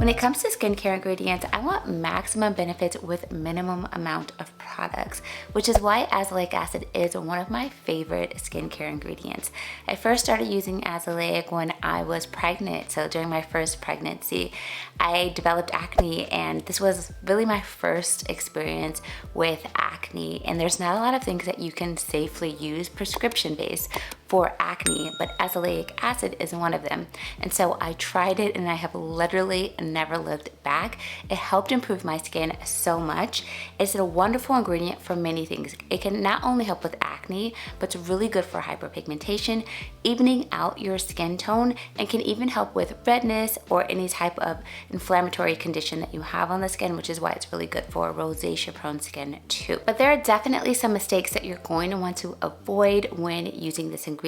When it comes to skincare ingredients, I want maximum benefits with minimum amount of products, which is why azelaic acid is one of my favorite skincare ingredients. I first started using Azelaic when I was pregnant, so during my first pregnancy. I developed acne, and this was really my first experience with acne, and there's not a lot of things that you can safely use prescription-based for acne, but azelaic acid is one of them. And so I tried it and I have literally never looked back. It helped improve my skin so much. It's a wonderful ingredient for many things. It can not only help with acne, but it's really good for hyperpigmentation, evening out your skin tone, and can even help with redness or any type of inflammatory condition that you have on the skin, which is why it's really good for rosacea prone skin too. But there are definitely some mistakes that you're going to want to avoid when using this ingredient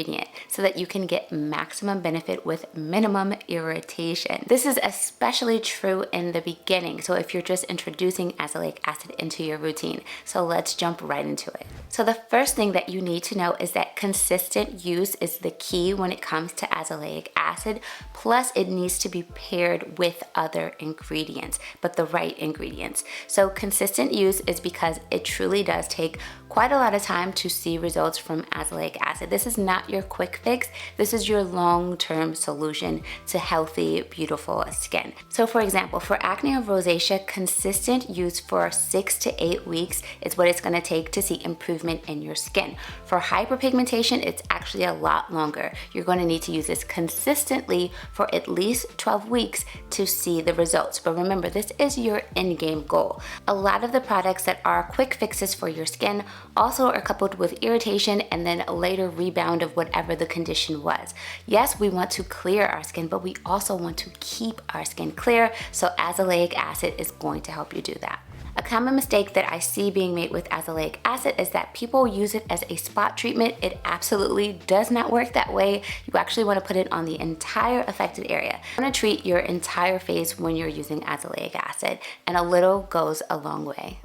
so that you can get maximum benefit with minimum irritation. This is especially true in the beginning, so if you're just introducing azelaic acid into your routine. So let's jump right into it. So the first thing that you need to know is that consistent use is the key when it comes to azelaic acid, plus it needs to be paired with other ingredients, but the right ingredients. So consistent use is because it truly does take quite a lot of time to see results from azelaic acid. This is not your quick fix. This is your long-term solution to healthy, beautiful skin. So for example, for acne or rosacea, consistent use for 6 to 8 weeks is what it's gonna take to see improvement in your skin. For hyperpigmentation, it's actually a lot longer. You're gonna need to use this consistently for at least 12 weeks to see the results. But remember, this is your end-game goal. A lot of the products that are quick fixes for your skin also are coupled with irritation and then a later rebound of whatever the condition was. Yes, we want to clear our skin, but we also want to keep our skin clear, so azelaic acid is going to help you do that. A common mistake that I see being made with azelaic acid is that people use it as a spot treatment. It absolutely does not work that way. You actually want to put it on the entire affected area. You want to treat your entire face when you're using azelaic acid, and a little goes a long way.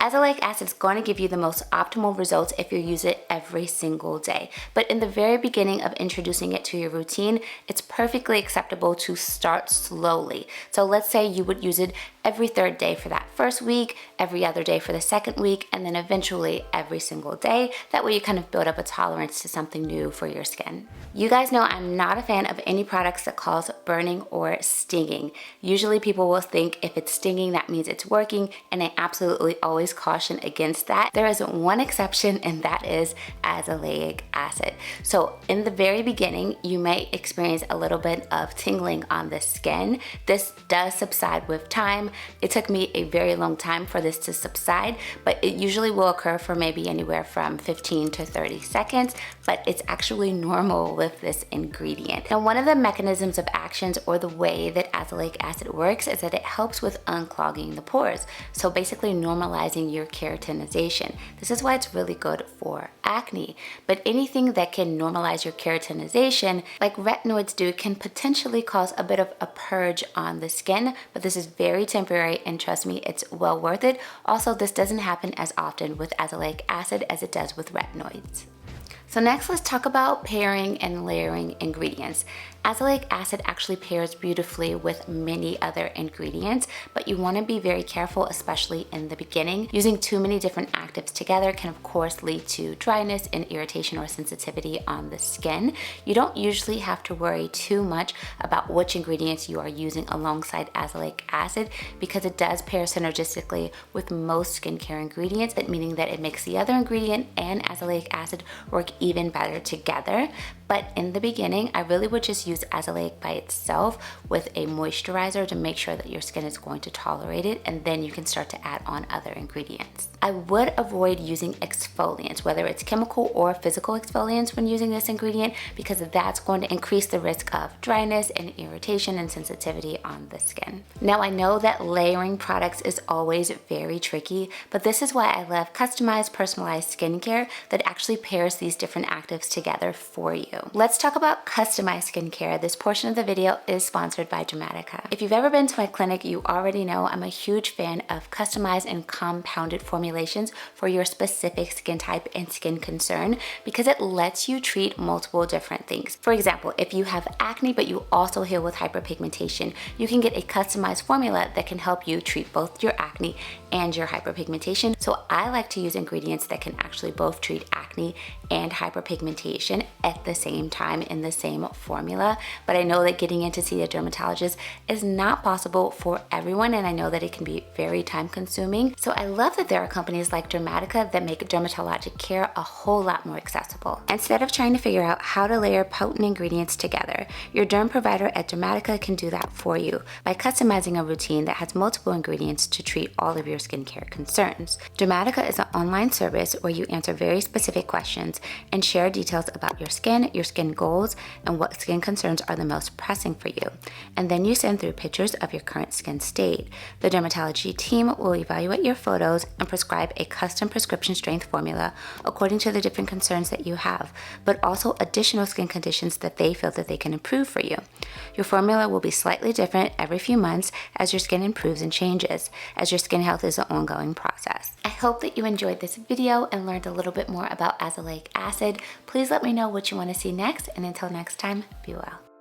Azelaic acid is going to give you the most optimal results if you use it every single day. But in the very beginning of introducing it to your routine, it's perfectly acceptable to start slowly. So let's say you would use it every third day for that first week, every other day for the second week, and then eventually every single day. That way you kind of build up a tolerance to something new for your skin. You guys know I'm not a fan of any products that cause burning or stinging. Usually people will think if it's stinging, that means it's working, and I absolutely always caution against that. There is one exception, and that is azelaic acid. So in the very beginning, you may experience a little bit of tingling on the skin. This does subside with time. It took me a very long time for this to subside, but it usually will occur for maybe anywhere from 15 to 30 seconds, but it's actually normal with this ingredient. Now, one of the mechanisms of actions or the way that azelaic acid works is that it helps with unclogging the pores. So basically normalizing your keratinization. This is why it's really good for acne, but anything that can normalize your keratinization, like retinoids do, can potentially cause a bit of a purge on the skin, but this is very temporary, and trust me, it's well worth it. Also, this doesn't happen as often with azelaic acid as it does with retinoids. So next, let's talk about pairing and layering ingredients. Azelaic acid actually pairs beautifully with many other ingredients, but you want to be very careful, especially in the beginning. Using too many different actives together can of course lead to dryness and irritation or sensitivity on the skin. You don't usually have to worry too much about which ingredients you are using alongside azelaic acid because it does pair synergistically with most skincare ingredients, meaning that it makes the other ingredient and azelaic acid work even better together. But in the beginning, I really would just use azelaic by itself with a moisturizer to make sure that your skin is going to tolerate it, and then you can start to add on other ingredients. I would avoid using exfoliants, whether it's chemical or physical exfoliants when using this ingredient, because that's going to increase the risk of dryness and irritation and sensitivity on the skin. Now, I know that layering products is always very tricky, but this is why I love customized, personalized skincare that actually pairs these different actives together for you. Let's talk about customized skincare. This portion of the video is sponsored by Dramatica. If you've ever been to my clinic, you already know I'm a huge fan of customized and compounded formulations for your specific skin type and skin concern because it lets you treat multiple different things. For example, if you have acne but you also heal with hyperpigmentation, you can get a customized formula that can help you treat both your acne and your hyperpigmentation. So I like to use ingredients that can actually both treat acne and hyperpigmentation at the same time in the same formula. But I know that getting in to see a dermatologist is not possible for everyone, and I know that it can be very time consuming. So I love that there are companies like Dramatica that make dermatologic care a whole lot more accessible. Instead of trying to figure out how to layer potent ingredients together, your derm provider at Dramatica can do that for you by customizing a routine that has multiple ingredients to treat all of your skincare concerns. Dramatica is an online service where you answer very specific questions and share details about your skin goals, and what skin concerns are the most pressing for you. And then you send through pictures of your current skin state. The dermatology team will evaluate your photos and prescribe a custom prescription strength formula according to the different concerns that you have, but also additional skin conditions that they feel that they can improve for you. Your formula will be slightly different every few months as your skin improves and changes, as your skin health is an ongoing process. I hope that you enjoyed this video and learned a little bit more about azelaic acid. Please let me know what you want to see next, and until next time, be well.